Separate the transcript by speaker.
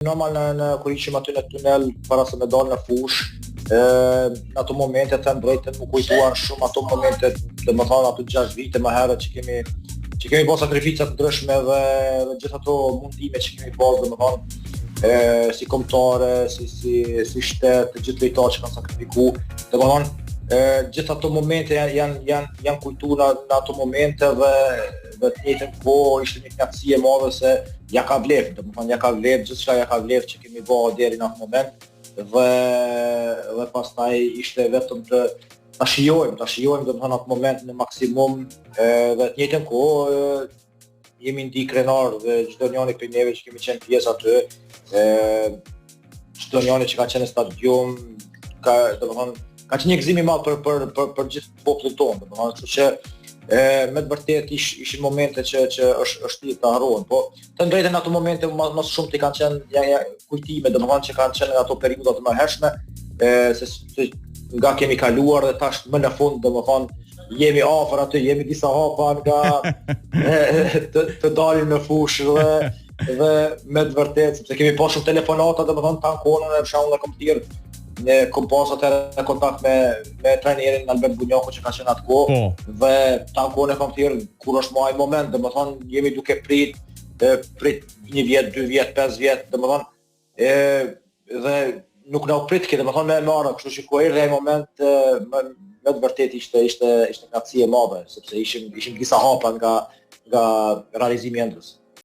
Speaker 1: Normal kur ishim aty në tunel para se me dalë në fush, në ato momente të drejtën më kujtuan shumë ato momente, domethënë ato 6 vite më herët që kemi bërë sakrifica të ndryshme dhe gjithë ato mundime që kemi pasur, domethënë si kombëtare, si shtet, të gjithë lojtarët që kanë sakrifikuar, domethënë gjithë ato momente janë kujtuar në ato momente dhe të njëjtën kohë ishte një knatësi e madhe se ja ka vlerë, domethënë ja ka vlerë gjithçka ja ka vlerë që kemi bërë deri në atë moment dhe pastaj ishte vetëm ta shijojmë domethënë atë moment në maksimum dhe të njëjtën kohë jemi ndi krenar dhe çdo njeri prej neve që kemi qenë pjesë aty, çdo njeri që ka qenë në stadium domethënë ka qenë një gëzim i madh për gjithë popullin tonë, domethënë, kështu që me të vërtetë ishin momente që është të harrohen, po të drejtën ato momente më shumë të kanë qenë kujtime, domethënë që kanë qenë ato periudha të mëhershme, se nga kemi kaluar dhe tash më në fund domethënë jemi afër aty, jemi disa hapa nga të dalim në fushë dhe me të vërtetë sepse kemi pas shumë telefonata domethënë tankonën për shembull në kompjuter ne kompozat e kontakt me trajnerin Albert Bunjaku që ka qenë atë kohë dhe tankon e kam thirrë kur është më ai moment, domethënë jemi duke prit 1 vjet, 2 vjet, 5 vjet, domethënë dhe nuk na u prit këtë, domethënë me marrë, kështu që kur erdhi ai moment me të vërtetë ishte knatësi e madhe sepse ishim disa hapa nga realizimi i ëndrrës.